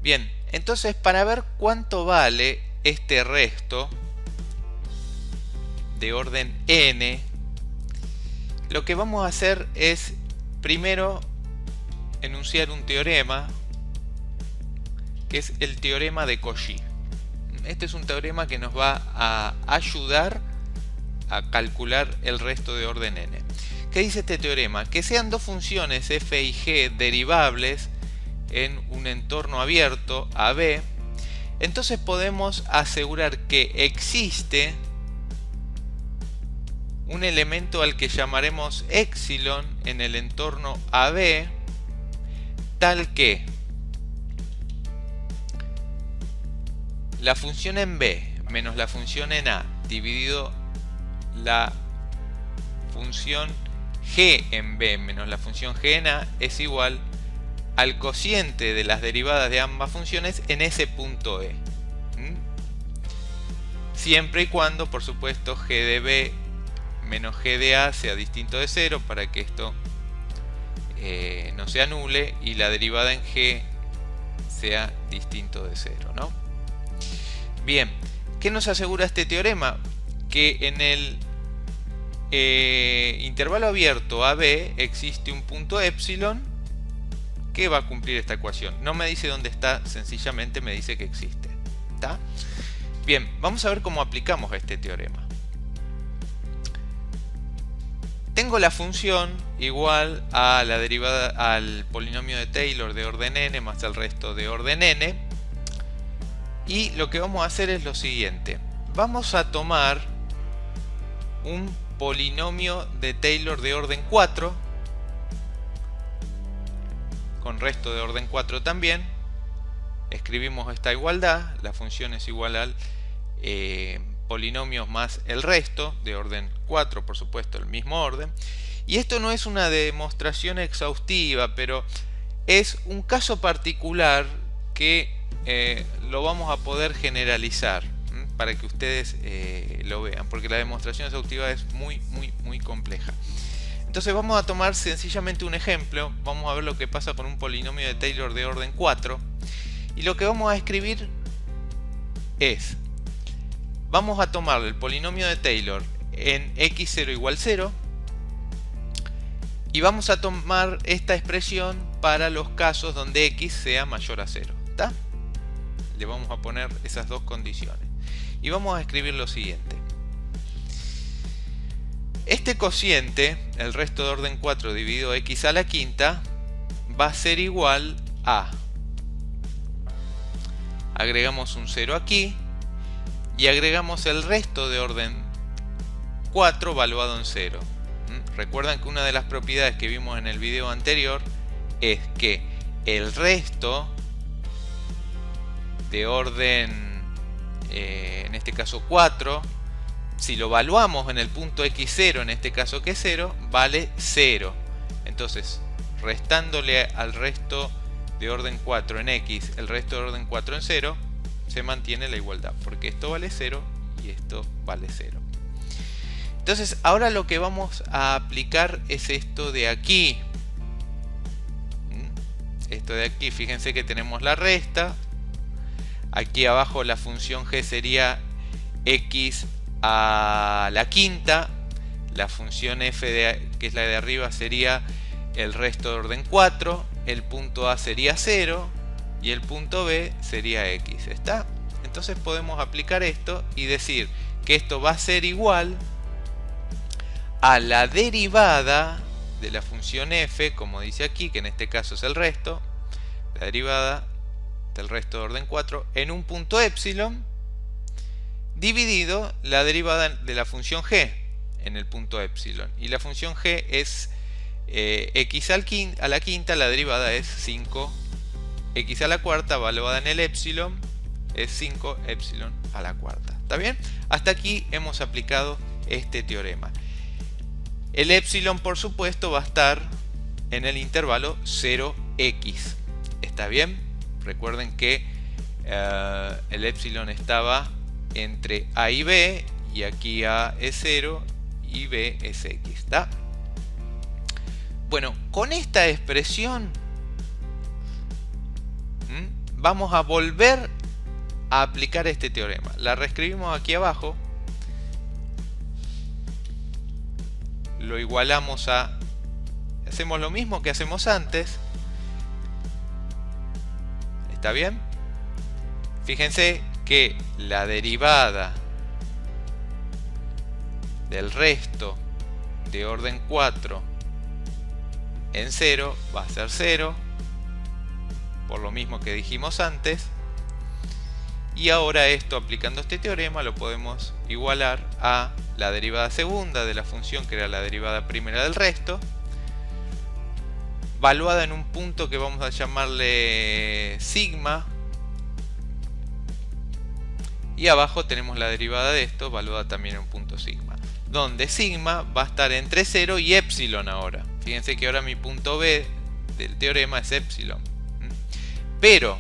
Bien, entonces para ver cuánto vale este resto de orden n, lo que vamos a hacer es primero enunciar un teorema que es el teorema de Cauchy. Este es un teorema que nos va a ayudar a calcular el resto de orden n. ¿Qué dice este teorema? Que sean dos funciones f y g derivables en un entorno abierto AB, entonces podemos asegurar que existe un elemento al que llamaremos epsilon en el entorno AB, tal que la función en B menos la función en A dividido la función g en B menos la función g en A es igual al cociente de las derivadas de ambas funciones en ese punto E. Siempre y cuando, por supuesto, g de B menos g de A sea distinto de 0 para que esto no se anule y la derivada en g sea distinto de 0, ¿no? Bien, ¿qué nos asegura este teorema? Que en el intervalo abierto AB existe un punto epsilon que va a cumplir esta ecuación. No me dice dónde está, sencillamente me dice que existe. ¿Está? Bien, vamos a ver cómo aplicamos este teorema. Tengo la función igual a la derivada al polinomio de Taylor de orden n más el resto de orden n. Y lo que vamos a hacer es lo siguiente. Vamos a tomar un polinomio de Taylor de orden 4 con resto de orden 4 también. Escribimos esta igualdad, la función es igual al polinomio más el resto de orden 4, por supuesto el mismo orden. Y esto no es una demostración exhaustiva, pero es un caso particular que lo vamos a poder generalizar para que ustedes lo vean, porque la demostración exhaustiva es muy compleja. Entonces vamos a tomar sencillamente un ejemplo. Vamos a ver lo que pasa con un polinomio de Taylor de orden 4. Y lo que vamos a escribir es, vamos a tomar el polinomio de Taylor en x0 igual 0. Y vamos a tomar esta expresión para los casos donde x sea mayor a 0. ¿Está? Le vamos a poner esas dos condiciones. Y vamos a escribir lo siguiente. Este cociente, el resto de orden 4 dividido x a la quinta, va a ser igual a... Agregamos un 0 aquí y agregamos el resto de orden 4 valuado en 0. Recuerdan que una de las propiedades que vimos en el video anterior es que el resto de orden, en este caso 4, si lo evaluamos en el punto x0, en este caso que es 0, vale 0. Entonces, restándole al resto de orden 4 en x, el resto de orden 4 en 0, se mantiene la igualdad, porque esto vale 0 y esto vale 0. Entonces, ahora lo que vamos a aplicar es esto de aquí. Esto de aquí, fíjense que tenemos la resta. Aquí abajo la función g sería x a la quinta. La función f, que es la de arriba, sería el resto de orden 4. El punto A sería 0 y el punto B sería x. ¿Está? Entonces podemos aplicar esto y decir que esto va a ser igual a la derivada de la función f, como dice aquí, que en este caso es el resto, la derivada del resto de orden 4 en un punto epsilon, dividido la derivada de la función g en el punto epsilon. Y la función g es x a la quinta, la derivada es 5 x a la cuarta, evaluada en el epsilon, es 5 epsilon a la cuarta. ¿Está bien? Hasta aquí hemos aplicado este teorema. El epsilon, por supuesto, va a estar en el intervalo 0x. ¿Está bien? Recuerden que el epsilon estaba entre A y B, y aquí A es 0 y B es x. ¿Está? Bueno, con esta expresión vamos a volver a aplicar este teorema. La reescribimos aquí abajo. Lo igualamos a... Hacemos lo mismo que hacemos antes. ¿Está bien? Fíjense que la derivada del resto de orden 4 en 0 va a ser 0, por lo mismo que dijimos antes. Y ahora esto, aplicando este teorema, lo podemos igualar a la derivada segunda de la función, que era la derivada primera del resto, valuada en un punto que vamos a llamarle sigma. Y abajo tenemos la derivada de esto, valuada también en un punto sigma, donde sigma va a estar entre 0 y epsilon ahora. Fíjense que ahora mi punto B del teorema es epsilon. Pero,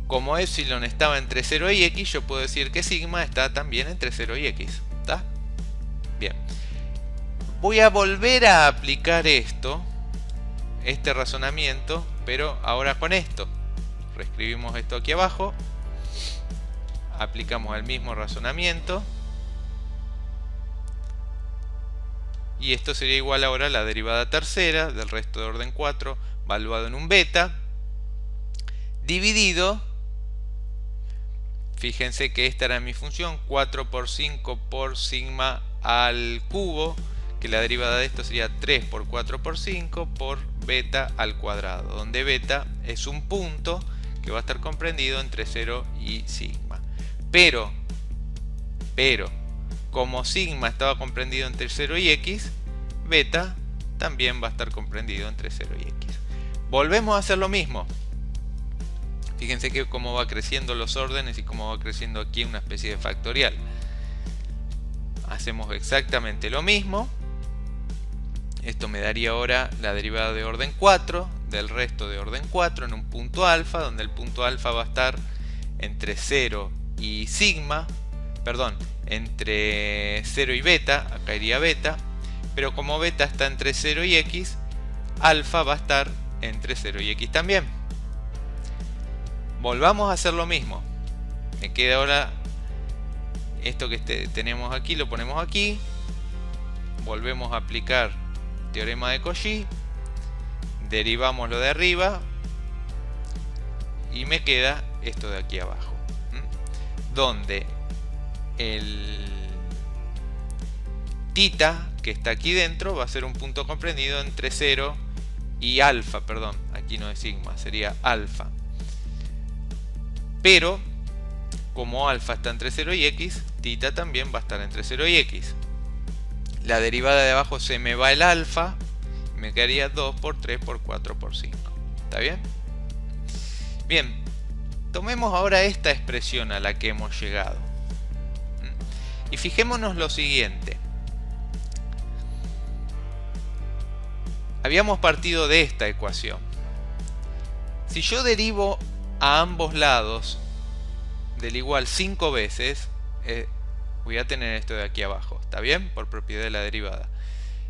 como epsilon estaba entre 0 y x, yo puedo decir que sigma está también entre 0 y x. ¿Está? Bien. Voy a volver a aplicar este razonamiento, pero ahora con esto. Reescribimos esto aquí abajo. Aplicamos el mismo razonamiento. Y esto sería igual ahora a la derivada tercera del resto de orden 4, valuado en un beta, dividido, fíjense que esta era mi función, 4 por 5 por sigma al cubo, que la derivada de esto sería 3 por 4 por 5 por beta al cuadrado, donde beta es un punto que va a estar comprendido entre 0 y sigma. Pero, como sigma estaba comprendido entre 0 y x, beta también va a estar comprendido entre 0 y x. Volvemos a hacer lo mismo. Fíjense que cómo va creciendo los órdenes y cómo va creciendo aquí una especie de factorial. Hacemos exactamente lo mismo. Esto me daría ahora la derivada de orden 4 del resto de orden 4 en un punto alfa, donde el punto alfa va a estar entre 0 y sigma, perdón, entre 0 y beta, acá iría beta, pero como beta está entre 0 y x, alfa va a estar entre 0 y x también. Volvamos a hacer lo mismo. Me queda ahora esto que tenemos aquí, lo ponemos aquí. Volvemos a aplicar teorema de Cauchy. Derivamos lo de arriba. Y me queda esto de aquí abajo. Donde el tita que está aquí dentro va a ser un punto comprendido entre 0 y alfa, perdón, aquí no es sigma, sería alfa. Pero como alfa está entre 0 y x, tita también va a estar entre 0 y x. La derivada de abajo se me va el alfa, me quedaría 2 por 3 por 4 por 5. ¿Está bien? Bien, tomemos ahora esta expresión a la que hemos llegado. Y fijémonos lo siguiente. Habíamos partido de esta ecuación. Si yo derivo a ambos lados del igual 5 veces, voy a tener esto de aquí abajo, ¿está bien? Por propiedad de la derivada.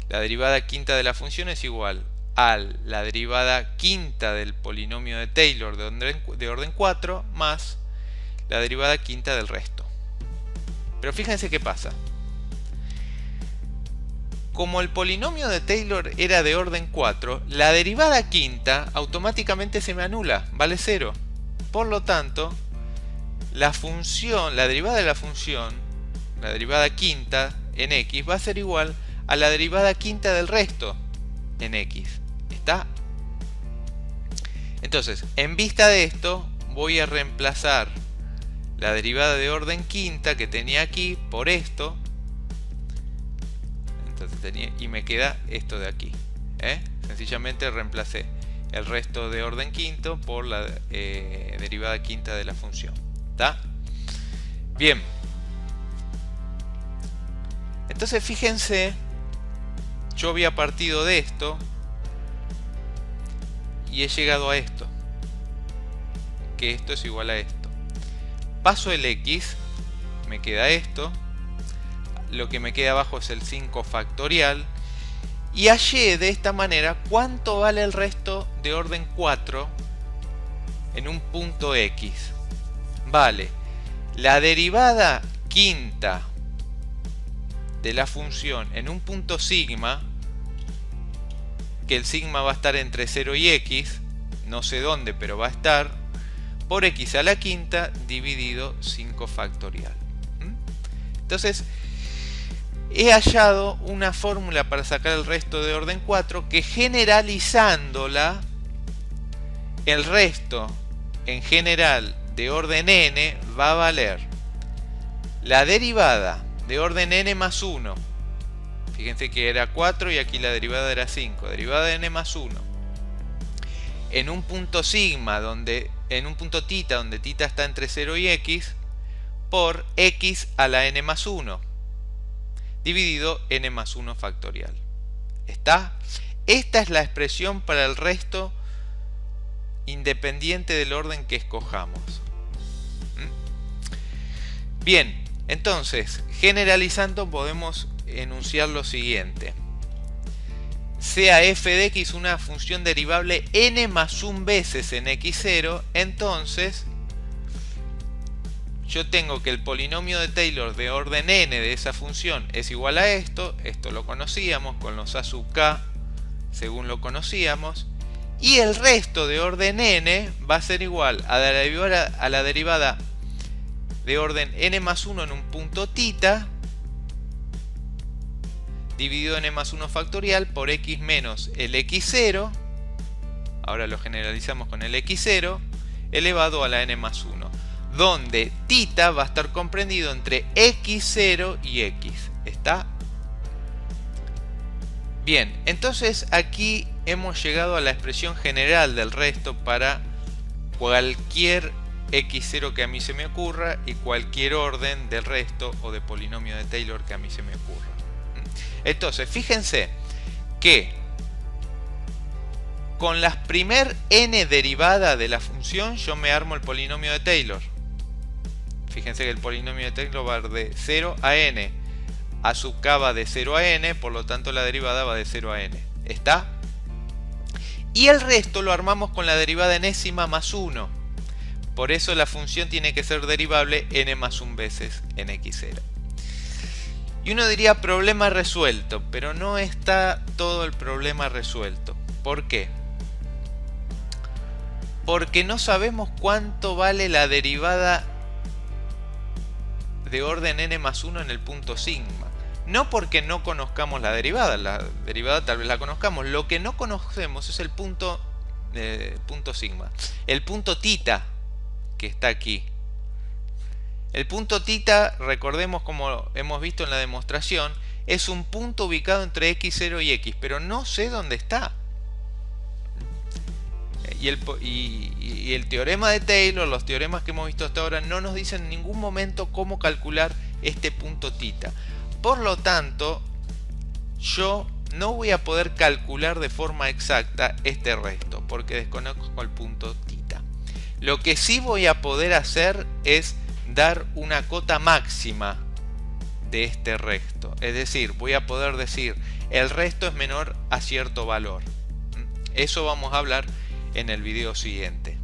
La derivada quinta de la función es igual a la derivada quinta del polinomio de Taylor de orden 4 más la derivada quinta del resto. Pero fíjense qué pasa. Como el polinomio de Taylor era de orden 4, la derivada quinta automáticamente se me anula, vale 0. Por lo tanto, la derivada de la función, la derivada quinta en x, va a ser igual a la derivada quinta del resto en x. ¿Está? Entonces, en vista de esto, voy a reemplazar la derivada de orden quinta que tenía aquí por esto. Entonces y me queda esto de aquí. Sencillamente reemplacé el resto de orden quinto por la derivada quinta de la función. ¿Está? Bien. Entonces fíjense, yo había partido de esto y he llegado a esto, que esto es igual a esto. Paso el x, me queda esto, lo que me queda abajo es el 5 factorial, y hallé de esta manera cuánto vale el resto de orden 4 en un punto X. Vale, la derivada quinta de la función en un punto sigma, que el sigma va a estar entre 0 y x, no sé dónde, pero va a estar, por x a la quinta dividido 5 factorial. Entonces, he hallado una fórmula para sacar el resto de orden 4 que, generalizándola, el resto en general de orden n va a valer la derivada de orden n más 1. Fíjense que era 4 y aquí la derivada era 5. Derivada de n más 1 en un punto sigma, en un punto tita, donde tita está entre 0 y x, por x a la n más 1 dividido n más 1 factorial. ¿Está? Esta es la expresión para el resto independiente del orden que escojamos. Bien, entonces, generalizando podemos enunciar lo siguiente. Sea f de x una función derivable n más 1 veces en x0, entonces yo tengo que el polinomio de Taylor de orden n de esa función es igual a esto lo conocíamos con los a sub k, según lo conocíamos, y el resto de orden n va a ser igual a la derivada de orden n más 1 en un punto tita dividido n más 1 factorial por x menos el x0, ahora lo generalizamos con el x0, elevado a la n más 1, donde tita va a estar comprendido entre x0 y x. ¿Está? Bien, entonces aquí hemos llegado a la expresión general del resto para cualquier x0 que a mí se me ocurra y cualquier orden del resto o de polinomio de Taylor que a mí se me ocurra. Entonces, fíjense que con las primer n derivada de la función yo me armo el polinomio de Taylor. Fíjense que el polinomio de Taylor va de 0 a n. A sub k va de 0 a n, por lo tanto la derivada va de 0 a n. ¿Está? Y el resto lo armamos con la derivada enésima más 1. Por eso la función tiene que ser derivable n más 1 veces en x0. Y uno diría problema resuelto, pero no está todo el problema resuelto. ¿Por qué? Porque no sabemos cuánto vale la derivada de orden n más 1 en el punto sigma. No porque no conozcamos la derivada tal vez la conozcamos. Lo que no conocemos es el punto sigma, el punto tita que está aquí. El punto tita, recordemos como hemos visto en la demostración, es un punto ubicado entre x0 y x, pero no sé dónde está. Y el teorema de Taylor, los teoremas que hemos visto hasta ahora, no nos dicen en ningún momento cómo calcular este punto tita. Por lo tanto, yo no voy a poder calcular de forma exacta este resto, porque desconozco el punto tita. Lo que sí voy a poder hacer es dar una cota máxima de este resto. Es decir, voy a poder decir el resto es menor a cierto valor. Eso vamos a hablar en el video siguiente.